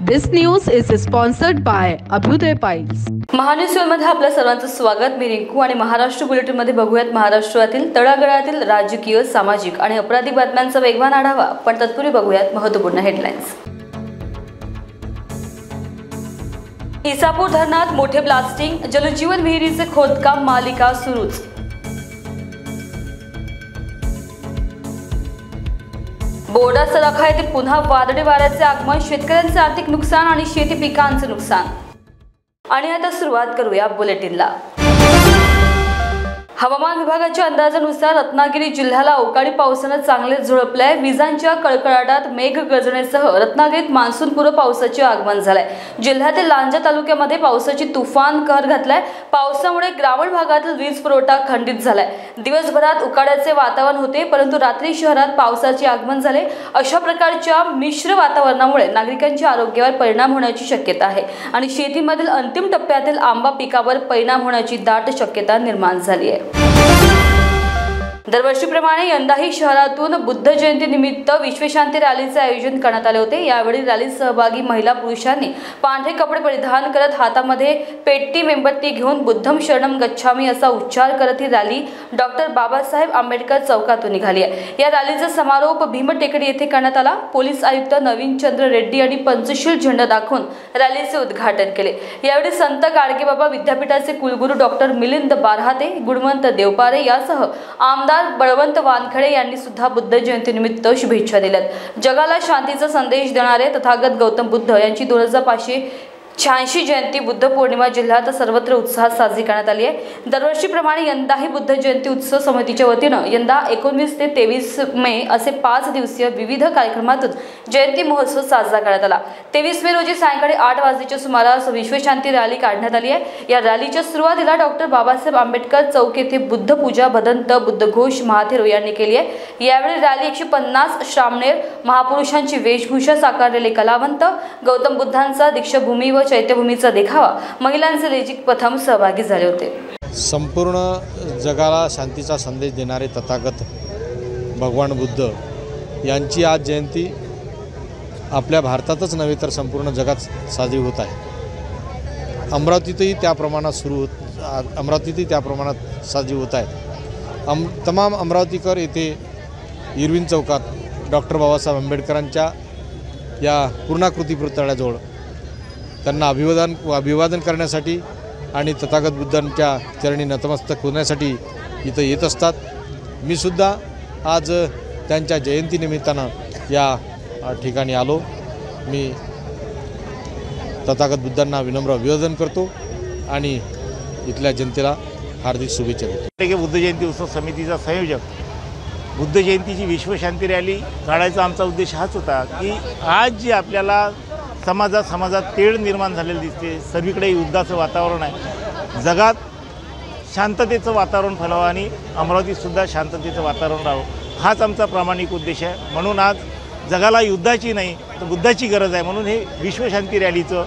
This news is sponsored by Abhyuday Piles. महान्यूजमध्ये आपल्या सर्वांचं स्वागत। मी रिंकू आणि महाराष्ट्र बुलेटिन मध्ये बघूयात महाराष्ट्रातील तळागाळातील राजकीय, सामाजिक आणि अपराधी बातम्यांचा वेगवान आढावा। पण तत्पूर्वी बघूयात महत्त्वपूर्ण हेडलाईन्स। इसापूर धरणात मोठे ब्लास्टिंग, जलजीवन विहिरीचे खोदकाम मालिका सुरूच। बोर्डा सराखा येथे पुन्हा वादळी वाऱ्याचे आगमन, शेतकऱ्यांचे आर्थिक नुकसान आणि शेती पिकांचे नुकसान। आणि आता सुरुवात करूया बुलेटिनला। हवामान विभागाच्या अंदाजानुसार रत्नागिरी जिल्ह्याला अवकाळी पावसाने चांगले झोडपले। विजांच्या कडकडाटात मेघगर्जनेसह रत्नागिरीत मान्सूनपूर्व पावसाचे आगमन झाले। जिल्ह्यातील लांजा तालुक्यामध्ये पावसाची तुफान कहर घातलाय। पावसामुळे ग्रामीण भागातील वीज पुरवठा खंडित झालाय। दिवसभरात उकाड्याचे वातावरण होते, परंतु रात्री शहरात पावसाचे आगमन झाले। अशा प्रकारच्या मिश्र वातावरणामुळे नागरिकांच्या आरोग्यावर परिणाम होण्याची शक्यता आहे आणि शेतीमधील अंतिम टप्प्यातील आंबा पिकावर परिणाम होण्याची दाट शक्यता निर्माण झाली आहे। दरवर्षीप्रमाणे यंदाही शहरातून बुद्ध जयंती निमित्त विश्वशांती रॅलीचे आयोजन करण्यात आले होते। यावेळी रॅलीत सहभागी महिला पुरुषांनी पांढरे कपडे परिधान करत हातामध्ये पेट्टी मेणबत्ती घेऊन बुद्धम शरणम गच्छामी असा उच्चार करत ही रॅली डॉक्टर बाबासाहेब आंबेडकर चौकातून निघाली आहे। या रॅलीचा समारोप भीमटेकडी येथे करण्यात आला। पोलीस आयुक्त नवीन चंद्र रेड्डी यांनी पंचशील झेंडा दाखवून रॅलीचे उद्घाटन केले। यावेळी संत गाडगेबाबा विद्यापीठाचे कुलगुरू डॉक्टर मिलिंद बारहाते, गुणवंत देवपारे यासह आमदार बळवंत वानखडे यांनी सुद्धा बुद्ध जयंतीनिमित्त शुभेच्छा दिल्यात। जगाला शांतीचा संदेश देणारे तथागत गौतम बुद्ध यांची 2586 जयंती बुद्ध पौर्णिमा जिल्ह्यात सर्वत्र उत्साहात साजरी करण्यात आली आहे। दरवर्षीप्रमाणे यंदाही बुद्ध जयंती उत्सव समितीच्या वतीनं यंदा 19 ते 23 मे असे 5 दिवसीय विविध कार्यक्रमातून जयंती महोत्सव साजरा करण्यात आला। 23 मे रोजी सायंकाळी 8 वाजण्याच्या सुमारास विश्वशांती रॅली काढण्यात आली आहे। या रॅलीच्या सुरुवातीला डॉक्टर बाबासाहेब आंबेडकर चौक येथे बुद्ध पूजा, भदंत, बुद्धघोष महाथेरो यांनी केली आहे। यावेळी रॅली 150 श्रामणेर महापुरुषांची वेशभूषा साकारलेले कलावंत, गौतम बुद्धांचा दीक्षाभूमी व चैत्यभूमीचा देखावा, महिलांचे लेजिक प्रथम सहभागी झाले होते। संपूर्ण जगाला शांतीचा संदेश देणारे तथागत भगवान बुद्ध यांची आज जयंती आपल्या भारतातच नव्हे तर संपूर्ण जगात साजरी होत आहे। अमरावतीतही त्या प्रमाणात साजरी होत आहे। तमाम अमरावतीकर येथे इरविन चौकात डॉक्टर बाबासाहेब आंबेडकरांच्या या पूर्णाकृती पुतळ्याजवळ त्यांना अभिवादन करण्यासाठी आणि तथागत बुद्धांच्या चरणी नतमस्तक होण्यासाठी इथं येत असतात। मी सुद्धा आज त्यांच्या जयंतीनिमित्तानं या ठिकाणी आलो। मी तथागत बुद्धांना विनम्र अभिवादन करतो आणि इथल्या जनतेला हार्दिक शुभेच्छा देतो। बुद्ध जयंती उत्सव समितीचा संयोजक बुद्ध जयंतीची विश्वशांती रॅली काढायचा आमचा उद्देश हाच होता की आज जी आपल्याला समाजात तेढ निर्माण झालेली दिसते, सर्वीकडे युद्धाचं वातावरण आहे, जगात शांततेचं वातावरण फैलावं आणि अमरावतीतसुद्धा शांततेचं वातावरण राहावं, हाच आमचा प्रामाणिक उद्देश आहे। म्हणून आज जगाला युद्धाची नाही तर बुद्धाची गरज आहे, म्हणून हे विश्वशांती रॅलीचं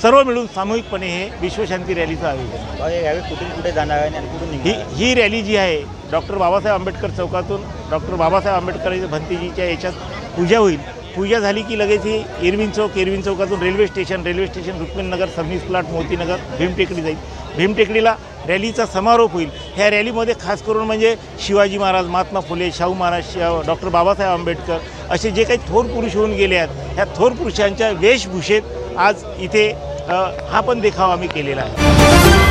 सर्व मिळून सामूहिकपणे हे विश्वशांती रॅलीचं आयोजन। कुठे जाणार आहे आणि कुठून ही रॅली जी आहे डॉक्टर बाबासाहेब आंबेडकर चौकातून डॉक्टर बाबासाहेब आंबेडकर भंतीजीच्या याच्यात पूजा होईल। पूजा झाली की लगेच ही इरविन चौकातून railway station Rukmininagar, Sabnis plot, Motinagar, Bhimtekdi जाईल। भीमटेकडीला रॅलीचा समारोप होईल। ह्या रॅलीमध्ये खास करून म्हणजे शिवाजी महाराज, महात्मा फुले, शाहू महाराज, डॉक्टर बाबासाहेब आंबेडकर असे जे काही थोर पुरुष होऊन गेले आहेत, ह्या थोर पुरुषांच्या वेशभूषेत आज इथे हा पण देखावा आम्ही केलेला आहे।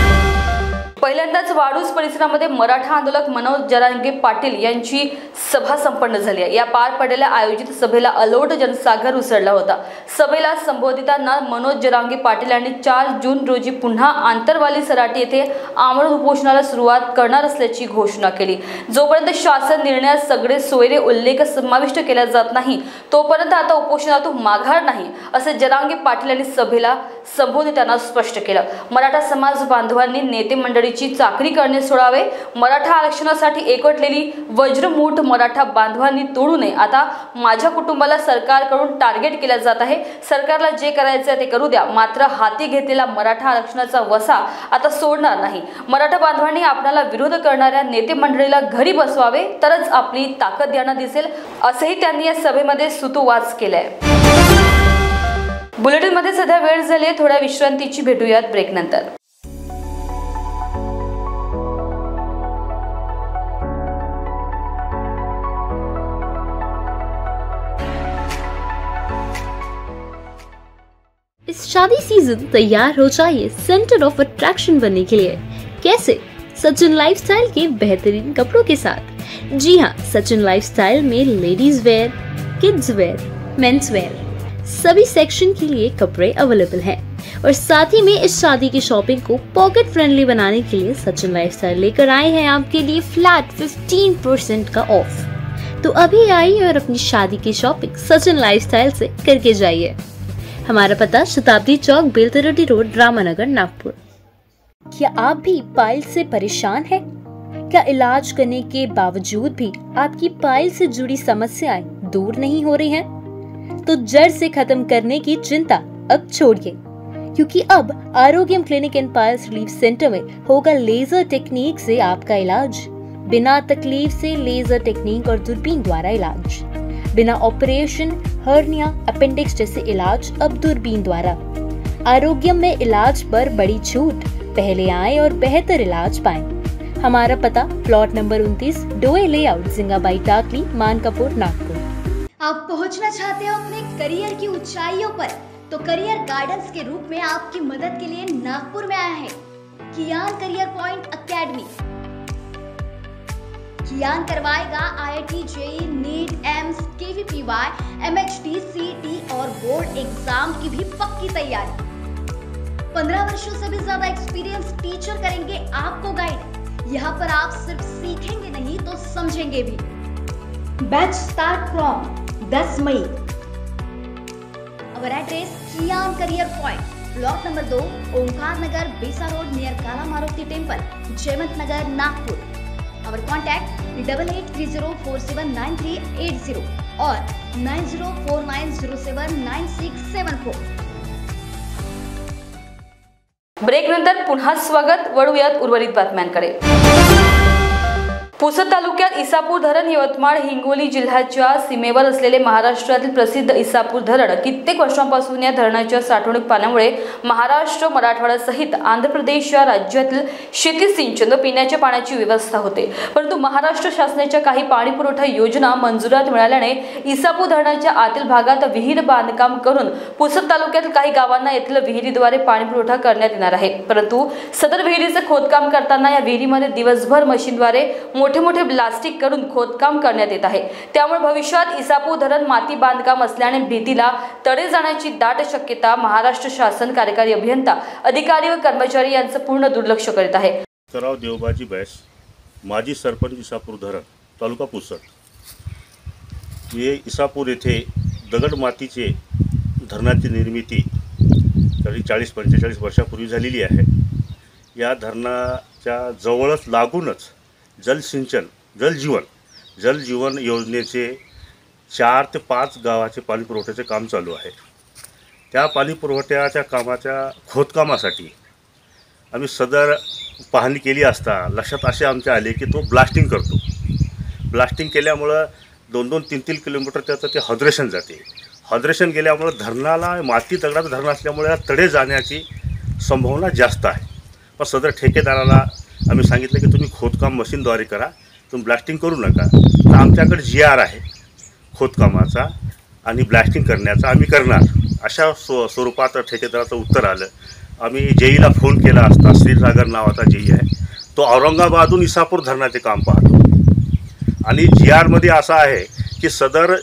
पहिल्यांदाच वाडूज परिसरामध्ये मराठा आंदोलक मनोज जरांगे पाटील यांची सभा संपन्न झाली आहे। या पार पडलेल्या आयोजित सभेला अलोट जनसागर उसळला होता। सभेला संबोधितांना मनोज जरांगे पाटील यांनी 4 जून रोजी पुन्हा आंतरवाली सराटी येथे आमरण उपोषणाला सुरुवात करणार असल्याची घोषणा केली। जोपर्यंत शासन निर्णयात सगळे सोयरे उल्लेख समाविष्ट केला जात नाही तोपर्यंत आता उपोषणातून माघार नाही, असे जरांगे पाटील यांनी सभेला संबोधितांना स्पष्ट केलं। मराठा समाज बांधवांनी नेते मंडळीची चाकरी करणे सोडावे, मराठा आरक्षणासाठी एकवटलेली वज्रमूठ मराठा बांधवांनी तोडू नये। आता माझ्या कुटुंबाला सरकारकडून टार्गेट केले जात आहे। सरकारला जे करायचे ते करू द्या, मात्र हाती घेतलेला मराठा आरक्षणाचा वसा आता सोडणार नाही। मराठा बांधवांनी आपल्याला विरोध करणाऱ्या नेते मंडळीला घरी बसवावे, तरच आपली ताकद यांना दिसेल, असेही त्यांनी या सभेमध्ये सुतोवाच केलाय। बुलेटिनमध्ये सध्या वेळ झाली आहे, थोड्या विश्रांतीची. भेटूयात ब्रेक नंतर. इस शादी सीजन तैयार हो जाइए सेंटर ऑफ अट्रैक्शन बनने के लिए। कैसे? सचिन लाइफस्टाइल के बेहतरीन कपड़ों के साथ। जी हाँ, सचिन लाइफस्टाइल में ladies wear, kids wear, men's wear सभी सेक्शन के लिए कपड़े अवेलेबल हैं। और साथ ही में इस शादी की शॉपिंग को पॉकेट फ्रेंडली बनाने के लिए सचिन लाइफस्टाइल लेकर आए हैं आपके लिए फ्लैट 15% का ऑफ। तो अभी आइए और अपनी शादी की शॉपिंग सचिन लाइफस्टाइल से करके जाइए। हमारा पता शताब्दी चौक, बेलतरोटी रोड, रामानगर, नागपुर। क्या आप भी पाइल से परेशान हैं? क्या इलाज करने के बावजूद भी आपकी पाइल से जुड़ी समस्याएं दूर नहीं हो रही हैं? तो जड़ से खत्म करने की चिंता अब छोड़िए, क्योंकि अब Arogyam clinic and piles relief centre में होगा लेजर टेक्निक से आपका इलाज। बिना तकलीफ से लेजर टेक्निक और दूरबीन द्वारा इलाज। बिना ऑपरेशन, हर्निया, अपेंडिक्स जैसे इलाज अब दूरबीन द्वारा। आरोग्यम में इलाज पर बड़ी छूट। पहले आएं और बेहतर इलाज पाएं। हमारा पता प्लॉट नंबर 29, डोए लेआउट, जिंगाबाई टाकली, मानकापुर, नागपुर। आप पहुंचना चाहते हो अपने करियर की ऊंचाइयों पर, तो करियर गाइडेंस के रूप में आपकी मदद के लिए नागपुर में आया है कियान करियर पॉइंट एकेडमी। कियान करवाएगा IIT, JEE, नीट, एम्स, KVPY, MHD, CET और बोर्ड एग्जाम की भी पक्की तैयारी। 15 वर्षों से भी ज्यादा एक्सपीरियंस टीचर करेंगे आपको गाइड। यहाँ पर आप सिर्फ सीखेंगे नहीं तो समझेंगे भी। Batch start from 10 May. Our address Kiyan career point, block number 2, Omkar Nagar, Besa road, near Kala Maruti temple, Jaywant Nagar, Nagpur. Our contact 8830479380 और 9049079674। ब्रेक नंतर पुन्हा स्वागत. वळूयात उर्वरित बातम्यांकडे. पुसद तालुक्यात इसापूर धरण यवतमाळ हिंगोली जिल्ह्याच्या सीमेवर असलेले महाराष्ट्रातील प्रसिद्ध इसापूर धरण कित्येक वर्षांपासून या धरणाच्या साठवणूक पाण्यामुळे महाराष्ट्र, मराठवाड्यासहित आंध्र प्रदेश या राज्यातील शेती, सिंचन व पिण्याच्या पाण्याची व्यवस्था होते. परंतु महाराष्ट्र शासनाच्या काही पाणी पुरवठा योजना मंजुरात मिळाल्याने इसापूर धरणाच्या आतील भागात विहीर बांधकाम करून पुसद तालुक्यातील काही गावांना येथील विहिरीद्वारे पाणी पुरवठा करण्यात येणार आहे. परंतु सदर विहिरीचे खोदकाम करताना या विहिरीमध्ये दिवसभर मशीनद्वारे मोठे ब्लास्टिक करून खोदकाम करण्यात येत आहे. त्यामुळे भविष्यात इसापूर धरण माती बांधकाम असल्याने भीतीला तडे जाण्याची दाट शक्यता महाराष्ट्र शासन कार्यकारी अभियंता, अधिकारी व कर्मचारी यांचं पूर्ण दुर्लक्ष करीत आहे. कराव देवबाजी बैस, माजी सरपंच, इसापूर धरण, तालुका पुसद. हे इसापूर येथे दगड मातीचे धरणाची निर्मिती तरी 40-45 वर्षापूर्वी झालेली आहे. या धरणाच्या जवळच लागूनच जलसिंचन, जलजीवन योजनेचे 4 ते 5 गावाचे पाणी पुरवठ्याचे काम चालू आहे. त्या पाणी पुरवठ्याच्या कामाच्या खोदकामासाठी आम्ही सदर पाहणी केली असता लक्षात असे आमच्या आले की तो ब्लास्टिंग करतो. ब्लास्टिंग केल्यामुळं 2-2, 3-3 किलोमीटर त्याचं ते हायड्रेशन जाते. हायड्रेशन गेल्यामुळं धरणाला माती दगडाचं धरण असल्यामुळे तडे जाण्याची संभावना जास्त आहे. पण सदर ठेकेदाराला आम्ही सांगितलं की तुम्ही खोदकाम मशीनद्वारे करा, तुम्ही ब्लास्टिंग करू नका. तर आमच्याकडे GR आहे खोदकामाचा आणि ब्लास्टिंग करण्याचा, आम्ही करणार अशा स्वरूपात ठेकेदाराचं उत्तर आलं. आम्ही JEEला फोन केला असता, श्रीसागर नावाचा JE आहे, तो औरंगाबादहून इसापूर धरणाचे काम पाहतो. आणि GRमध्ये असं आहे की सदर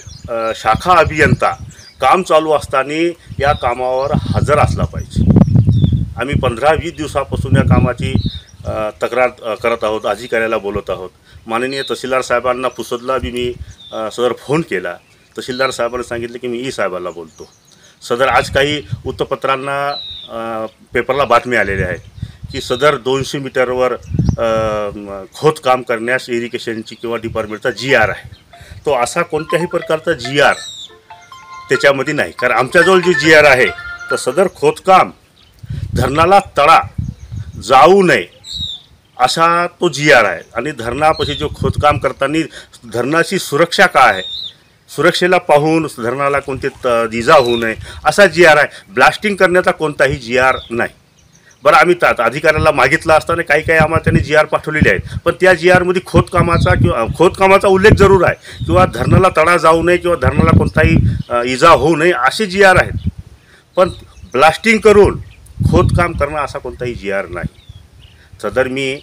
शाखा अभियंता काम चालू असताना या कामावर हजर असला पाहिजे. आम्ही 15-20 दिवसापासून या कामाची तक्रार करत आहोत, अधिकाऱ्याला बोलत आहोत. माननीय तहसीलदार साहेबांना पुसदला बी मी सदर फोन केला. तहसीलदार साहेबांनी सांगितलं की मी ई साहेबाला बोलतो. सदर आज काही वृत्तपत्रांना पेपरला बातमी आलेल्या आहेत की सदर 200 मीटरवर खोदकाम करण्यास इरिगेशनची किंवा डिपार्टमेंटचा GR आहे. तो असा कोणत्याही प्रकारचा GR त्याच्यामध्ये नाही. कारण आमच्याजवळ जे GR आहे तर सदर खोदकाम धरणाला तडा जाऊ नये असा तो GR आहे. आणि धरणापाशी जो खोदकाम करताना धरणाची सुरक्षा काय आहे सुरक्षेला पाहून धरणाला कोणते इजा होऊ नये असा GR आहे. ब्लास्टिंग करण्याचा कोणताही GR नाही. बरं, आम्ही अधिकाऱ्याला मागितलं असताना काही आम्हाला त्यांनी GR पाठवलेले आहेत, पण त्या GRमध्ये खोदकामाचा उल्लेख जरूर आहे किंवा धरणाला तडा जाऊ नये किंवा धरणाला कोणताही इजा होऊ नये असे GR आहेत. पण ब्लास्टिंग करून खोदकाम करणं असा कोणताही GR नाही. सदर मी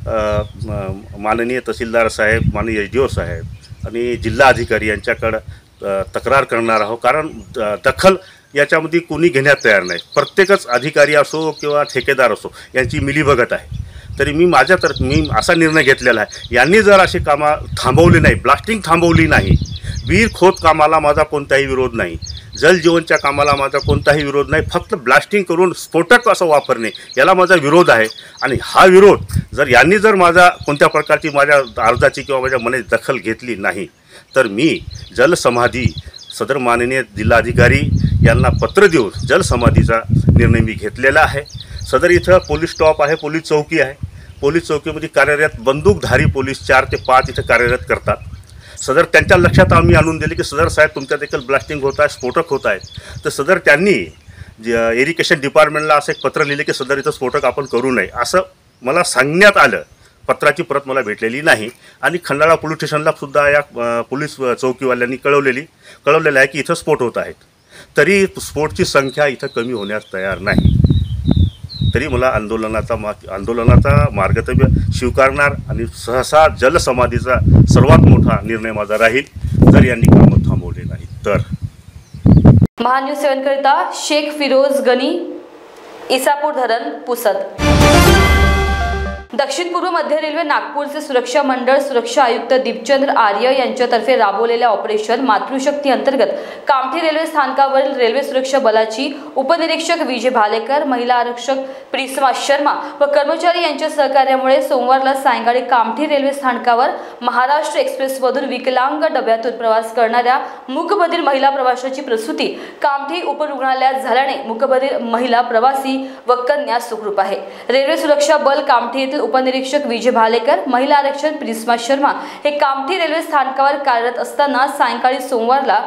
माननीय तहसीलदार साहेब, माननीय SDO साहेब आणि जिल्हा अधिकारी यांच्याकडं तक्रार करणार आहोत. कारण दखल याच्यामध्ये कोणी घेण्यात तयार नाही. प्रत्येकच अधिकारी असो किंवा ठेकेदार असो यांची मिलीभगत आहे. तरी मी असा निर्णय घेतलेला आहे, यांनी जर असे कामं थांबवली नाही, ब्लास्टिंग थांबवली नाही, वीर खोदकामाला माझा कोणताही विरोध नाही, जलजीवनच्या कामाला माझा कोणताही विरोध नाही, फक्त ब्लास्टिंग करून स्फोटक असं वापरणे याला माझा विरोध आहे. आणि हा विरोध यांनी माझा कोणत्या प्रकारची माझ्या अर्जाची किंवा माझ्या मनाची दखल घेतली नाही तर मी जलसमाधी सदर माननीय जिल्हाधिकारी यांना पत्र देऊन जलसमाधीचा निर्णय मी घेतलेला आहे. सदर इथं पोलीस स्टॉप आहे, पोलीस चौकी आहे. पोलीस चौकीमध्ये कार्यरत बंदूकधारी पोलीस 4 ते 5 इथं कार्यरत करतात. सदर त्यांच्या लक्षात आम्ही आणून दिले की सदर साहेब तुमच्या देखील ब्लास्टिंग होत आहे, स्फोटक होत आहेत. तर सदर त्यांनी इरिगेशन डिपार्टमेंटला असं एक पत्र लिहिले की सदर इथं स्फोटक आपण करू नये असं मला सांगण्यात आलं. पत्राची प्रत मला भेटलेली नाही. आणि खंडाळा पोलीस स्टेशनला सुद्धा या पोलीस चौकीवाल्यांनी कळवलेलं आहे की इथं स्फोट होत आहेत. तरी स्फोटची संख्या इथं कमी होण्यास तयार नाही. तरी मला आंदोलनाचा मार्गतव्य स्वीकारणार आणि सहसा जलसमाधीचा सर्वात मोठा निर्णय माझा राहील जर यांनी कामं थांबवले नाही तर. महान्यूज 7 करिता शेख फिरोज गनी, इसापूर धरण, पुसद. दक्षिण पूर्व मध्य रेल्वे नागपूरचे सुरक्षा मंडळ सुरक्षा आयुक्त दीपचंद्र आर्य यांच्यातर्फे राबवलेल्या ऑपरेशन मातृशक्ती अंतर्गत कामठी रेल्वे स्थानकावरील रेल्वे सुरक्षा बलाची उपनिरीक्षक विजय भालेकर, महिला आरक्षक प्रिस्मा शर्मा व कर्मचारी यांच्या सहकार्यामुळे सोमवारला सायंकाळी कामठी रेल्वे स्थानकावर महाराष्ट्र एक्सप्रेसमधून विकलांग डब्यातून प्रवास करणाऱ्या मूकबधीर महिला प्रवाशाची प्रसूती कामठी उपरुग्णालयात झाल्याने मूकबधीर महिला प्रवासी व कन्या सुखरूप आहे. रेल्वे सुरक्षा बल कामठी येथील उपनिरीक्षक विजय भालेकर, महिला आरक्षक प्रिस्मा शर्मा हे कामठी रेल्वे स्थानकावर कार्यरत असताना सायंकाळी सोमवारला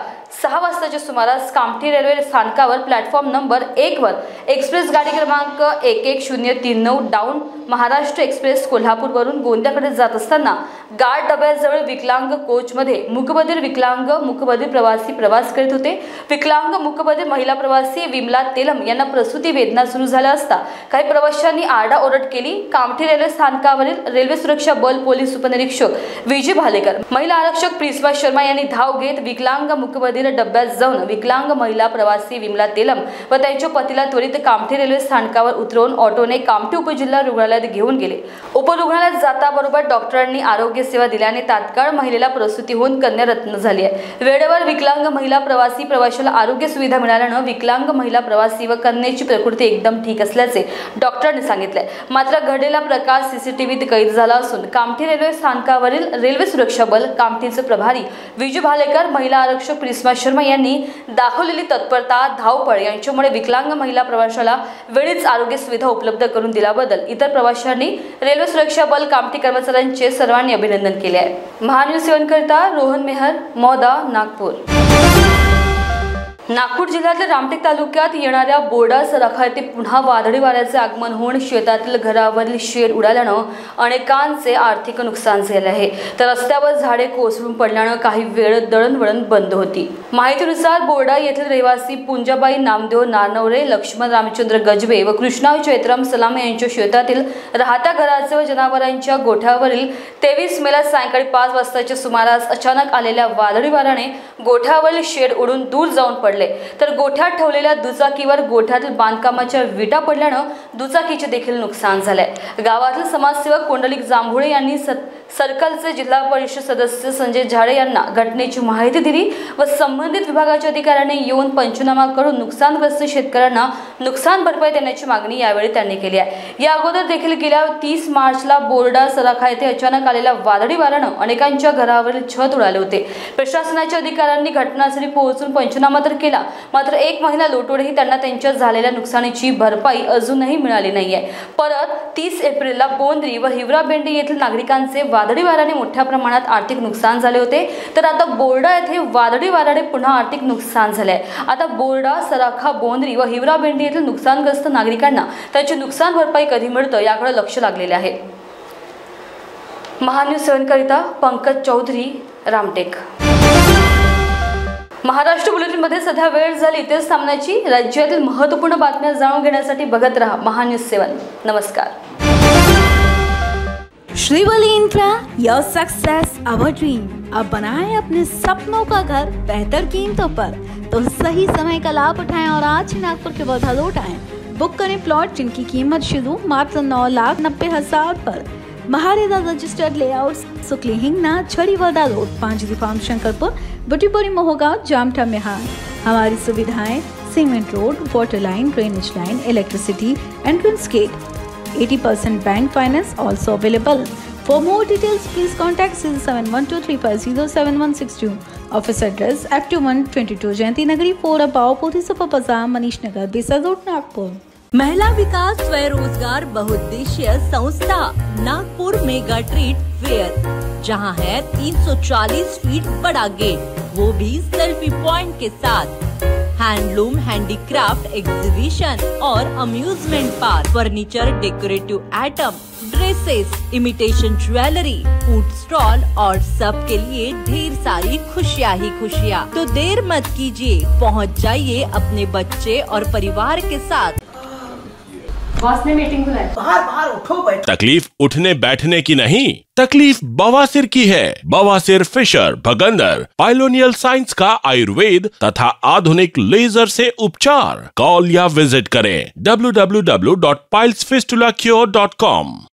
6 वाजताच्या सुमारास कामठी रेल्वे स्थानकावर प्लॅटफॉर्म नंबर 1 वर एक्सप्रेस गाडी क्रमांक 11039 डाऊन महाराष्ट्र एक्सप्रेस कोल्हापूरवरून गोंदियाकडे जात असताना गार्ड डब्याजवळ विकलांग कोचमध्ये मूकबधीर प्रवासी प्रवास करीत होते. विकलांग मूकबधीर महिला प्रवासी विमला तेलम यांना प्रसूती वेदना सुरू झाल्या असता काही प्रवाशांनी आरडाओरड केली. कामठी रेल्वे स्थानकावरील रेल्वे सुरक्षा बल पोलीस उपनिरीक्षक विजय भालेकर, महिला आरक्षक प्रिस्मा शर्मा यांनी धाव घेत विकलांग मूकबधीर डब्यात जाऊन विकलांग महिला प्रवासी विमला तेलम व त्यांच्या पतीला त्वरित कामठी रेल्वे स्थानकावर उतरवून ऑटोने कामठी उपजिल्हा रुग्णालयात घेऊन गेले. उपरुग्णालयात जाताबरोबर डॉक्टरांनी आरोग्य सेवा दिल्याने तात्काळ महिलेला प्रसूती होऊन कन्यारत्न झाली आहे. वेळेवर विकलांग महिला प्रवाशाला आरोग्य सुविधा मिळाल्यानं विकलांग महिला प्रवासी व कन्येची प्रकृती एकदम ठीक असल्याचे डॉक्टरांनी सांगितले. मात्र घडलेला प्रकार CCTVत कैद झाला असून कामठी रेल्वे स्थानकावरील रेल्वे सुरक्षा बल कामठीचे प्रभारी विजय भालेकर, महिला आरक्षक प्रिस्मा शर्मा यांनी दाखवलेली तत्परता, धावपळ यांच्यामुळे विकलांग महिला प्रवाशाला वेळीच आरोग्य सुविधा उपलब्ध करून दिल्याबद्दल इतर प्रवाशांनी रेल्वे सुरक्षा बल कामठी कर्मचाऱ्यांचे सर्वांनी अभिनंदन केले आहे. महान्यूज 7 करिता रोहन मेहर, मौदा, नागपूर. नागपूर जिल्ह्यातल्या रामटेक तालुक्यात येणाऱ्या बोर्डा सराखा येथे पुन्हा वादळी वाऱ्याचे आगमन होऊन शेतातील घरावरील शेड उडाल्यानं अनेकांचे आर्थिक नुकसान झाले आहे. तर रस्त्यावर झाडे कोसळून पडल्यानं काही वेळ दळणवळण बंद होती. माहितीनुसार बोर्डा येथील रहिवासी पुंजाबाई नामदेव नारनवरे, लक्ष्मण रामचंद्र गजबे व कृष्णा चैत्राम सलाम यांच्या शेतातील राहत्या घराचे व जनावरांच्या गोठ्यावरील 23 मेला सायंकाळी 5 वाजताच्या सुमारास अचानक आलेल्या वादळी वाऱ्याने गोठ्यावरील शेड उडून दूर जाऊन पडले. तर गोठ्यात ठेवलेल्या दुचाकीवर गोठ्यातील बांधकामाच्या विटा पडल्यानं दुचाकीचे देखील नुकसान झाले. गावातील समाजसेवक कोंडलिक जांभुळे यांनी सर्कलचे जिल्हा परिषद सदस्य संजय झाडे यांना घटनेची माहिती दिली व संबंधित विभागाच्या अधिकाऱ्यांनी येऊन पंचनामा करून नुकसानग्रस्त शेतकऱ्यांना नुकसान भरपाई देण्याची मागणी यावेळी त्यांनी केली आहे. या अगोदर देखील गेल्या 30 मार्चला बोर्डा सराखा येथे अचानक आलेल्या वादळी वाऱ्यानं अनेकांच्या घरावरील छत उडाले होते. प्रशासनाच्या अधिकाऱ्यांनी घटनास्थळी पोहोचून पंचनामा तर केला, मात्र 1 महिना लोटूनही त्यांना त्यांच्या झालेल्या नुकसानीची भरपाई अजूनही मिळाली नाहीये. परत 30 एप्रिलला बोंद्री व हिवरा बेंडी येथील नागरिकांचे वादळी वाऱ्याने मोठ्या प्रमाणात आर्थिक नुकसान झाले होते, तर आता बोर्डा येथे वादळी वाऱ्याने पुन्हा आर्थिक नुकसान झाले आहे। आता बोर्डा, सराखा, बोंद्री व हिवराबेंडी येथील नुकसानग्रस्त नागरिकांना त्यांची नुकसान भरपाई कधी मिळतं याकडे लक्ष लागलेले आहे। महान्यूज 7 करिता पंकज चौधरी, रामटेक। महाराष्ट्र बुलेटिनमध्ये सध्या वेळ झाली इथेच थांबण्याची। राज्यातील महत्त्वपूर्ण बातम्या जाणून घेण्यासाठी बघत रहा महान्यूज 7। नमस्कार। Shrivali infra, your success our dream. अब बनाएं अपने सपनों का घर बेहतर कीमतों पर, तो सही समय का लाभ उठाएं और आज ही नागपुर के वर्धा लौट आएं। बुक करें प्लॉट जिनकी कीमत शुरू मात्र 9,90,000 पर। महारेदा रजिस्टर्ड लेआउट, सुकली हिंगना, छड़ी वर्धा रोड, 5 फार्म शंकरपुर, बुटीपुरी मोहगांव, जामठा मेहार। हमारी सुविधाएं cement road, water line, drainage line, electricity, entrance gate, 80% bank finance also available. For more details, please contact 071235076162. Office address F2122 जयंती नगरी 4 अबाव पोथी सुपर बाजार, मनीष नगर, बेसा रोड, नागपुर। महिला विकास स्वरोजगार बहुउद्देशीय संस्था नागपुर मेगा ट्रीट फेयर, जहां है 340 फीट बड़ा गेट, वो भी सेल्फी पॉइंट के साथ। हैंडलूम, हैंडीक्राफ्ट एग्जीबिशन और amusement park, furniture, decorative item, dresses, imitation jewellery, food stall और सबके लिए ढेर सारी खुशियाँ ही खुशियाँ। तो देर मत कीजिए, पहुँच जाइए अपने बच्चे और परिवार के साथ। बॉस ने मीटिंग बुलाई। बाहर उठो बैठो। तकलीफ उठने बैठने की नहीं, तकलीफ बवासीर की है। बवासीर, फिशर, भगंदर, पाइलोनियल साइंस का आयुर्वेद तथा आधुनिक लेजर से उपचार। कॉल या विजिट करें www.pilesfistulacure.com।